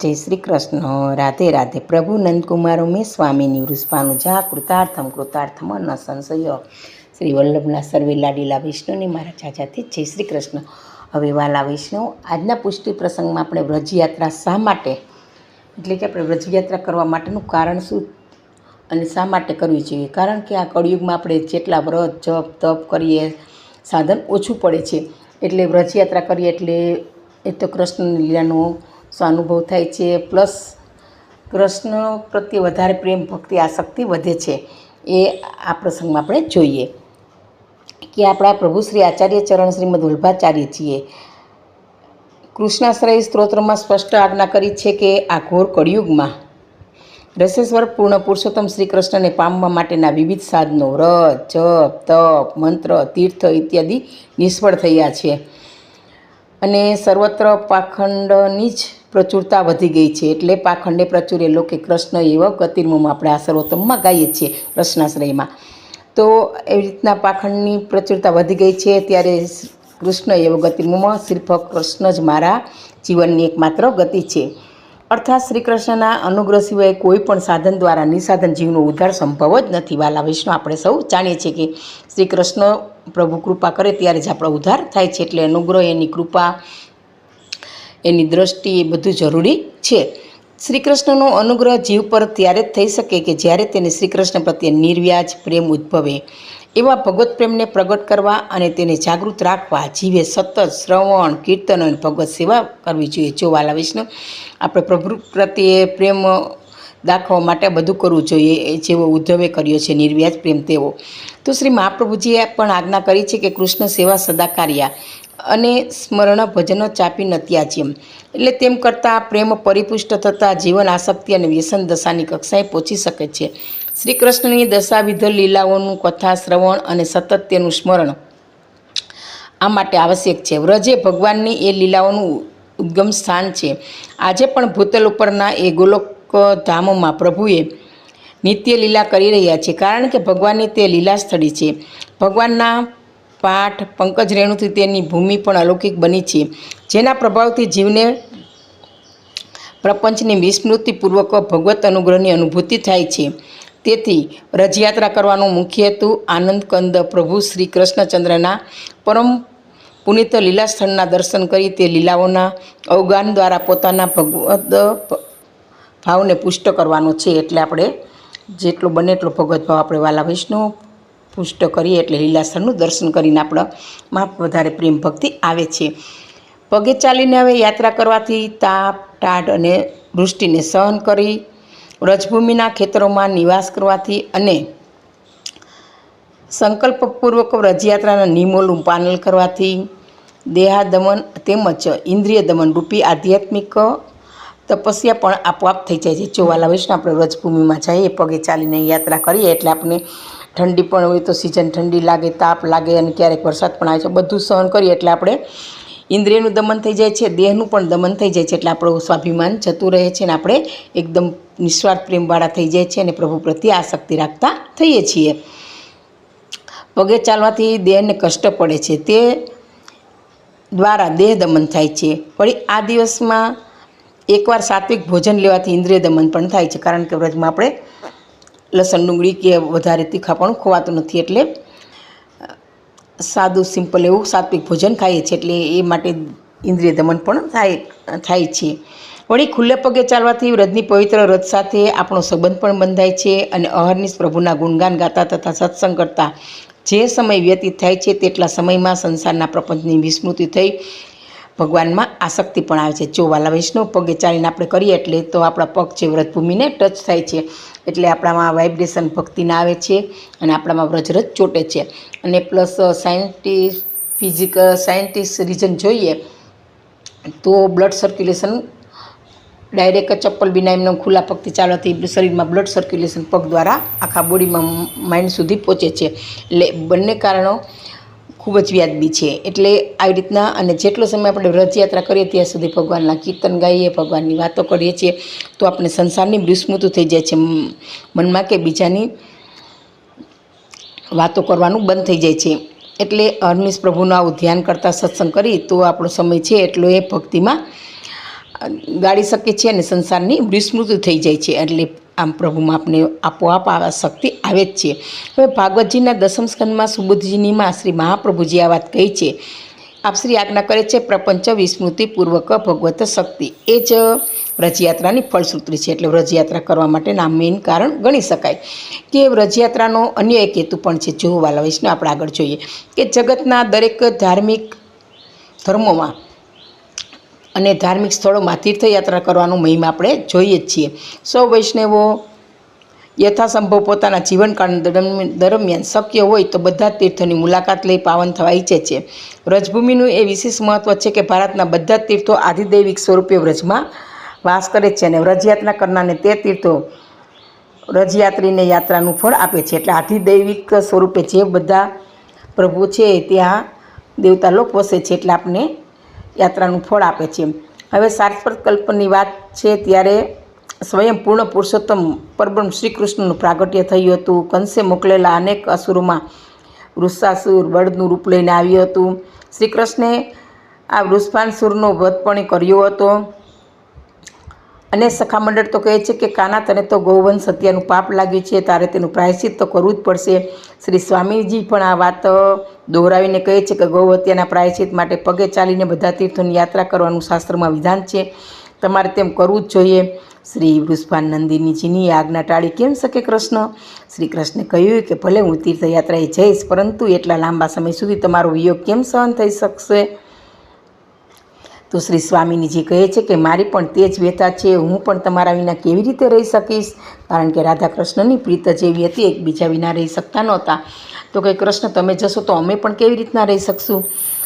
જય શ્રી કૃષ્ણ. રાધે રાધે. પ્રભુ નંદકુમારો મેં સ્વામીની વૃષભાનું જા કૃતાર્થમ ન સંશય. શ્રી વલ્લભના સર્વે લાડીલા વિષ્ણુને મારા ચાચાથી જય શ્રી કૃષ્ણ. હવે વાલા વિષ્ણુ, આજના પુષ્ટિ પ્રસંગમાં આપણે વ્રજયાત્રા શા માટે, એટલે કે આપણે વ્રજયાત્રા કરવા માટેનું કારણ શું અને શા માટે કરવી જોઈએ. કારણ કે આ કળિયુગમાં આપણે જેટલા વ્રત જપ તપ કરીએ સાધન ઓછું પડે છે, એટલે વ્રજયાત્રા કરીએ એટલે એ તો કૃષ્ણની લીલાનો સ્વાનુભવ થાય છે, પ્લસ કૃષ્ણ પ્રત્યે વધારે પ્રેમ ભક્તિ આસક્તિ વધે છે. એ આ પ્રસંગમાં આપણે જોઈએ કે આપણા પ્રભુ શ્રી આચાર્ય ચરણ શ્રીમદ વલ્ભાચાર્યજીએ કૃષ્ણાશ્રય સ્ત્રોત્રમાં સ્પષ્ટ આજ્ઞા કરી છે કે આ ઘોર કળિયુગમાં રસેશ્વર પૂર્ણ પુરુષોત્તમ શ્રી કૃષ્ણને પામવા માટેના વિવિધ સાધનો વ્રત જપ તપ મંત્ર તીર્થ ઇત્યાદિ નિષ્ફળ થયા છે અને સર્વત્ર પાખંડની જ પ્રચુરતા વધી ગઈ છે. એટલે પાખંડે પ્રચુરે લોકે કૃષ્ણ એવ ગતિર્મમાં આપણે આ સર્વોત્તમમાં ગાઈએ છીએ કૃષ્ણાશ્રયમાં. તો એવી રીતના પાખંડની પ્રચુરતા વધી ગઈ છે. ત્યારે કૃષ્ણ એવ ગતિર્મમાં સિર્ફ કૃષ્ણ જ મારા જીવનની એકમાત્ર ગતિ છે. અર્થાત શ્રી કૃષ્ણના અનુગ્રહ સિવાય કોઈ પણ સાધન દ્વારા નિસાધન જીવનો ઉદ્ધાર સંભવ જ નથી. વાલા વિષ્ણુ, આપણે સૌ જાણીએ છીએ કે શ્રી કૃષ્ણ પ્રભુ કૃપા કરે ત્યારે જ આપણો ઉદ્ધાર થાય છે. એટલે અનુગ્રહ, એની કૃપા, એની દ્રષ્ટિ, એ બધું જરૂરી છે. શ્રી કૃષ્ણનો અનુગ્રહ જીવ પર ત્યારે જ થઈ શકે કે જ્યારે તેને શ્રી કૃષ્ણ પ્રત્યે નિર્વ્યાજ પ્રેમ ઉદ્ભવે. એવા ભગવત પ્રેમને પ્રગટ કરવા અને તેને જાગૃત રાખવા જીવે સતત શ્રવણ કીર્તન અને ભગવત સેવા કરવી જોઈએ. જો વાલા વિષ્ણુ, આપણે પ્રભુ પ્રત્યે પ્રેમ દાખવવા માટે બધું કરવું જોઈએ, જેવો ઉદ્ધવે કર્યો છે નિર્વ્યાજ પ્રેમ તેવો. તો શ્રી મહાપ્રભુજીએ પણ આજ્ઞા કરી છે કે કૃષ્ણ સેવા સદા કાર્યા અને સ્મરણ ભજન ચાપી ન ત્યાજ્યમ. એટલે તેમ કરતાં પ્રેમ પરિપુષ્ટ થતાં જીવન આસક્તિ અને વ્યસન દશાની કક્ષાએ પહોંચી શકે છે. શ્રી કૃષ્ણની દશાવિધ લીલાઓનું કથા શ્રવણ અને સતત તેનું સ્મરણ આ માટે આવશ્યક છે. વ્રજ એ ભગવાનની એ લીલાઓનું ઉદ્ગમ સ્થાન છે. આજે પણ ભૂતલ ઉપરના એ ગોલોક ધામમાં પ્રભુએ નિત્ય લીલા કરી રહ્યા છે, કારણ કે ભગવાનની તે લીલા સ્થળી છે. ભગવાનના પાઠ પંકજ રેણુથી તેની ભૂમિ પણ અલૌકિક બની છે, જેના પ્રભાવથી જીવને પ્રપંચની વિસ્મૃતિપૂર્વક ભગવત અનુગ્રહની અનુભૂતિ થાય છે. તેથી રથયાત્રા કરવાનો મુખ્ય હેતુ આનંદ કંદ પ્રભુ શ્રી કૃષ્ણચંદ્રના પરમ પુનિત લીલા સ્થળના દર્શન કરી તે લીલાઓના અવગાન દ્વારા પોતાના ભગવદ ભાવને પુષ્ટ કરવાનો છે. એટલે આપણે જેટલો બને એટલો ભગવત ભાવ આપણે વાલા વિષ્ણુ પુષ્ટ કરીએ એટલે લીલાસ્થળનું દર્શન કરીને આપણામાં વધારે પ્રેમ ભક્તિ આવે છે. પગે ચાલીને હવે યાત્રા કરવાથી તાપ ટાઢ અને વૃષ્ટિને સહન કરી વ્રજભૂમિના ખેતરોમાં નિવાસ કરવાથી અને સંકલ્પપૂર્વક વ્રજયાત્રાના નિયમોનું પાલન કરવાથી દેહાદમન તેમજ ઇન્દ્રિય દમન રૂપી આધ્યાત્મિક તપસ્યા પણ આપોઆપ થઈ જાય છે. જો વાલા વિષ્ણુ, આપણે વ્રજભૂમિમાં જઈએ પગે ચાલીને યાત્રા કરીએ એટલે આપણે ઠંડી પણ હોય તો સિઝન ઠંડી લાગે, તાપ લાગે અને ક્યારેક વરસાદ પણ આવે છે, બધું સહન કરીએ એટલે આપણે ઇન્દ્રિયનું દમન થઈ જાય છે, દેહનું પણ દમન થઈ જાય છે. એટલે આપણું સ્વાભિમાન જતું રહે છે અને આપણે એકદમ નિસ્વાર્થ પ્રેમવાળા થઈ જાય છે અને પ્રભુ પ્રત્યે આસક્તિ રાખતા થઈએ છીએ. પગે ચાલવાથી દેહને કષ્ટ પડે છે, તે દ્વારા દેહ દમન થાય છે. વળી આ દિવસમાં એકવાર સાત્વિક ભોજન લેવાથી ઇન્દ્રિય દમન પણ થાય છે, કારણ કે વ્રજમાં આપણે લસણ ડુંગળી કે વધારે તીખા પણ ખવાતું નથી, એટલે સાદું સિમ્પલ એવું સાત્વિક ભોજન ખાઈએ છીએ, એટલે એ માટે ઇન્દ્રિય દમન પણ થાય છે. વળી ખુલ્લે પગે ચાલવાથી વ્રજની પવિત્ર રથ સાથે આપણો સંબંધ પણ બંધાય છે અને અહર્નિશ પ્રભુના ગુણગાન ગાતા તથા સત્સંગ કરતા જે સમય વ્યતીત થાય છે તેટલા સમયમાં સંસારના પ્રપંચની વિસ્મૃતિ થઈ ભગવાનમાં આસક્તિ પણ આવે છે. જો વાલા વૈષ્ણવ, પગે ચાલીને આપણે કરીએ એટલે તો આપણા પગ છે વ્રજભૂમિને ટચ થાય છે, એટલે આપણામાં વાઇબ્રેશન ભક્તિના આવે છે અને આપણામાં વ્રજરજ ચોટે છે. અને પ્લસ સાયન્ટિસ્ટ રીઝન જોઈએ તો બ્લડ સર્ક્યુલેશન ડાયરેક્ટ ચપ્પલ વિના એમને ખુલ્લા પગથી ચાલવાથી શરીરમાં બ્લડ સર્ક્યુલેશન પગ દ્વારા આખા બોડીમાં માઇન્ડ સુધી પહોંચે છે. એટલે બંને કારણો ખૂબ જ વ્યાજબી છે. એટલે આવી રીતના અને જેટલો સમય આપણે વ્રજયાત્રા કરીએ ત્યાં સુધી ભગવાનના કીર્તન ગાઈએ, ભગવાનની વાતો કરીએ છીએ તો આપણે સંસારની વિસ્મૃતિ થઈ જાય છે. મનમાં કે બીજાની વાતો કરવાનું બંધ થઈ જાય છે. એટલે અહર્નિશ પ્રભુનું આવું ધ્યાન કરતાં સત્સંગ કરી તો આપણો સમય છે એટલો એ ભક્તિમાં ગાળી શકીએ છીએ અને સંસારની વિસ્મૃતિ થઈ જાય છે. એટલે આમ પ્રભુમાં આપણે આપોઆપ આ શક્તિ આવે જ છે. હવે ભાગવતજીના દસમ સ્કંદમાં સુબુદ્ધજીનીમાં શ્રી મહાપ્રભુજી આ વાત કહી છે. આપ શ્રી આજ્ઞા કરે છે પ્રપંચ વિસ્મૃતિ પૂર્વક ભગવત શક્તિ. એ જ વ્રજયાત્રાની ફળશ્રુતિ છે. એટલે વ્રજયાત્રા કરવા માટેના મેઇન કારણ ગણી શકાય. કે વ્રજયાત્રાનો અન્ય એક હેતુ પણ છે. જો વાલા વૈષ્ણવ આપણે આગળ જોઈએ કે જગતના દરેક ધાર્મિક ધર્મોમાં અને ધાર્મિક સ્થળોમાં તીર્થયાત્રા કરવાનો મહિમા આપણે જોઈએ જ છીએ. સૌ વૈષ્ણવો યથાસંભવ પોતાના જીવનકાળ દરમિયાન શક્ય હોય તો બધા જ તીર્થોની મુલાકાત લઈ પાવન થવા ઈચ્છે છે. વ્રજભૂમિનું એ વિશેષ મહત્ત્વ છે કે ભારતના બધા જ તીર્થો આધિદૈવિક સ્વરૂપે વ્રજમાં વાસ કરે છે અને વ્રજયાત્રા કરનારને તે તીર્થો વ્રજયાત્રીને યાત્રાનું ફળ આપે છે. એટલે આધિદૈવિક સ્વરૂપે જે બધા પ્રભુ છે ત્યાં દેવતા લોક વસે છે એટલે આપણે યાત્રાનું ફળ આપે છે. હવે શાશ્વત કલ્પની વાત છે ત્યારે સ્વયં પૂર્ણ પુરુષોત્તમ પરબ્રહ્મ શ્રી કૃષ્ણનું પ્રાગટ્ય થયું હતું. કંસે મોકલેલા અનેક અસુરોમાં વૃષાસુર બળદનું રૂપ લઈને આવ્યું હતું. શ્રી કૃષ્ણે આ વૃષભાનસુરનો વધ પણ કર્યો હતો. અને સખામંડળ તો કહે છે કે કાના તને તો ગૌવંશ હત્યાનું પાપ લાગ્યું છે, તારે તેનું પ્રાયશ્ચિત તો કરવું જ પડશે. શ્રી સ્વામીજી પણ આ વાત દોહરાવીને કહે છે કે ગૌ હત્યાના પ્રાયશ્ચિત માટે પગે ચાલીને બધા તીર્થોની યાત્રા કરવાનું શાસ્ત્રમાં વિધાન છે, તમારે તેમ કરવું જ જોઈએ. શ્રી વૃષભાન નંદિનીજીની આજ્ઞા ટાળી કેમ શકે કૃષ્ણ? શ્રી કૃષ્ણે કહ્યું કે ભલે હું તીર્થયાત્રાએ જઈશ, પરંતુ એટલા લાંબા સમય સુધી તમારો વિયોગ કેમ સહન થઈ શકશે? તો શ્રી સ્વામીજી કહે છે કે મારી પણ તે જ વ્યથા છે, હું પણ તમારા વિના કેવી રીતે રહી શકીશ? કારણ કે રાધા કૃષ્ણની પ્રીત જેવી હતી, એકબીજા વિના રહી શકતા નહોતા. તો કે કૃષ્ણ તમે જશો તો અમે પણ કેવી રીતના રહી શકશું?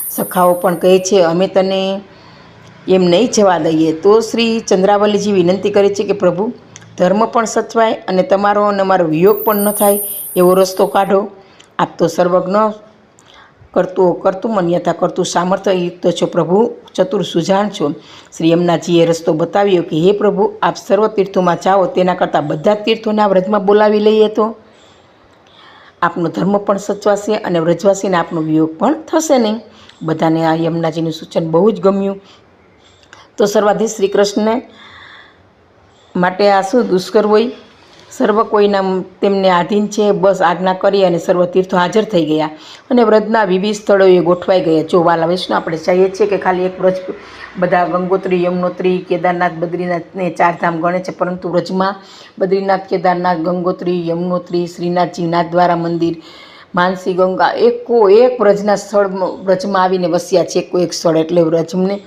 સખાઓ પણ કહે છે અમે તને એમ નહીં જવા દઈએ. તો શ્રી ચંદ્રાવલીજી વિનંતી કરે છે કે પ્રભુ ધર્મ પણ સચવાય અને તમારો અને અમારો વિયોગ પણ ન થાય એવો રસ્તો કાઢો. આપ તો સર્વજ્ઞ કરતું મન્યતા કરતું સામર્થ્ય યુક્ત છો પ્રભુ, ચતુર સુજાણ છો. શ્રી યમુનાજીએ રસ્તો બતાવ્યો કે હે પ્રભુ આપ સર્વ તીર્થોમાં જાઓ, તેના કરતાં બધા જ તીર્થોના વ્રજમાં બોલાવી લઈએ તો આપનો ધર્મ પણ સચવાશે અને વ્રજવાસીને આપનો વિયોગ પણ થશે નહીં. બધાને આ યમુનાજીનું સૂચન બહુ જ ગમ્યું. તો સર્વાધીશ શ્રી કૃષ્ણને માટે આ શું દુષ્કર હોય? સર્વ કોઈના તેમને આધીન છે. બસ આજ્ઞા કરી અને સર્વ તીર્થો હાજર થઈ ગયા અને વ્રજના વિવિધ સ્થળોએ ગોઠવાઈ ગયા. જો વાલા વૈષ્ણવ આપણે ચાહીએ છીએ કે ખાલી એક વ્રજ બધા ગંગોત્રી, યમનોત્રી, કેદારનાથ, બદ્રીનાથને 4 ધામ ગણે છે, પરંતુ વ્રજમાં બદ્રીનાથ, કેદારનાથ, ગંગોત્રી, યમનોત્રી, શ્રીનાથજી, નાથદ્વારા મંદિર, માનસી ગંગા એકો એક વ્રજના સ્થળ વ્રજમાં આવીને વસ્યા છે. એક સ્થળ એટલે વ્રજને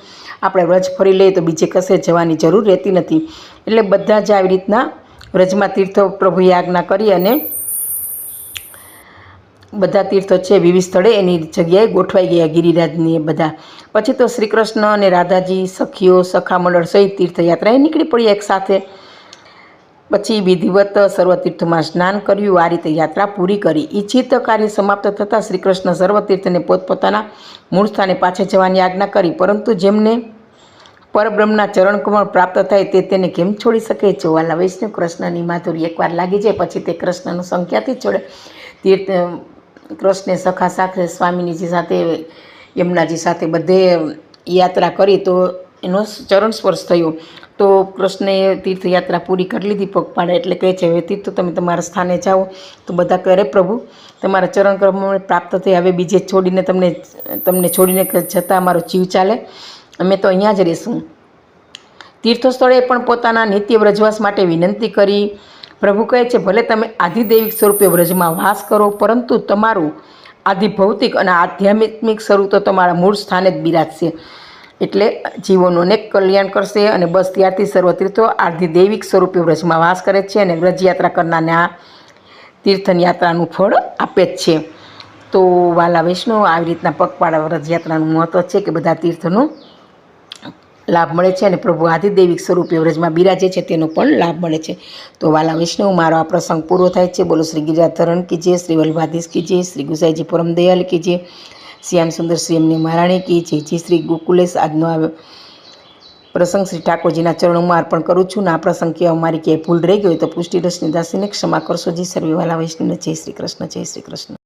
આપણે વ્રજ ફરી લઈએ તો બીજે કશે જવાની જરૂર રહેતી નથી. એટલે બધા જ આવી રીતના વ્રજમાં તીર્થો પ્રભુએ આજ્ઞા કરી અને બધા તીર્થો છે વિવિધ સ્થળે એની જગ્યાએ ગોઠવાઈ ગયા ગિરિરાજની એ બધા. પછી તો શ્રી કૃષ્ણ અને રાધાજી સખીઓ સખામંડળ સહિત તીર્થયાત્રાએ નીકળી પડ્યા એક સાથે. પછી વિધિવત સર્વ તીર્થોમાં સ્નાન કર્યું. આ રીતે યાત્રા પૂરી કરી. ઈચ્છિત કાર્ય સમાપ્ત થતાં શ્રી કૃષ્ણ સર્વ તીર્થને પોતપોતાના મૂળ સ્થાને પાછા જવાની આજ્ઞા કરી. પરંતુ જેમને પરબ્રહ્મના ચરણકમળ પ્રાપ્ત થાય તે તેને કેમ છોડી શકે? જોવાલા વૈષ્ણવ કૃષ્ણની માધુરી એકવાર લાગી જાય પછી તે કૃષ્ણનું સંગ ક્યાંથી છોડે? તીર્થ કૃષ્ણે સખા સાથે સ્વામીજી સાથે યમુનાજી સાથે બધે યાત્રા કરી તો એનો ચરણ સ્પર્શ થયો. તો કૃષ્ણએ તીર્થયાત્રા પૂરી કરી લીધી પગપાળા. એટલે કહે છે હવે તીર્થ તમે તમારા સ્થાને જાઓ. તો બધા કહે પ્રભુ તમારા ચરણ કમળ પ્રાપ્ત થઈ, હવે બીજે છોડીને તમને છોડીને જતાં અમારો જીવ ચાલે? અમે તો અહીંયા જ રહીશું. તીર્થસ્થળે પણ પોતાના નિત્ય વ્રજવાસ માટે વિનંતી કરી. પ્રભુ કહે છે ભલે તમે આધિદૈવિક સ્વરૂપે વ્રજમાં વાસ કરો, પરંતુ તમારું આધિભૌતિક અને આધ્યાત્મિક સ્વરૂપ તો તમારા મૂળ સ્થાને જ બિરાજશે. એટલે જીવોનું અનેક કલ્યાણ કરશે. અને બસ ત્યારથી સર્વ તીર્થો આધિદૈવિક સ્વરૂપે વ્રજમાં વાસ કરે છે અને વ્રજયાત્રા કરનારને આ તીર્થની યાત્રાનું ફળ આપે જ છે. તો વાલા વૈષ્ણવ આવી રીતના પગપાળા વ્રજયાત્રાનું મહત્ત્વ છે કે બધા તીર્થનું લાભ મળે છે અને પ્રભુ આધિદૈવિક સ્વરૂપે વ્રજમાં બિરાજે છે તેનો પણ લાભ મળે છે. તો વાલા વૈષ્ણવ મારો આ પ્રસંગ પૂરો થાય છે. બોલો શ્રી ગિરિરાધરણ કી જય, શ્રી વલ્લભાધીશ કી જય, શ્રી ગુસાઈજી પરમ દયાલ કી જય, શ્યામ સુંદર શ્રી એમની મહારાણી કી જય. જય શ્રી ગોકુલેશ. આજનો આ પ્રસંગ શ્રી ઠાકોરજીના ચરણોમાં અર્પણ કરું છું. ને આ પ્રસંગ કે અમારી ક્યાંય ભૂલ રહી ગઈ હોય તો પુષ્ટિ રસની દાસીને ક્ષમા કરશો. જી સર્વે વાલા વૈષ્ણવને જય શ્રી કૃષ્ણ, જય શ્રી કૃષ્ણ.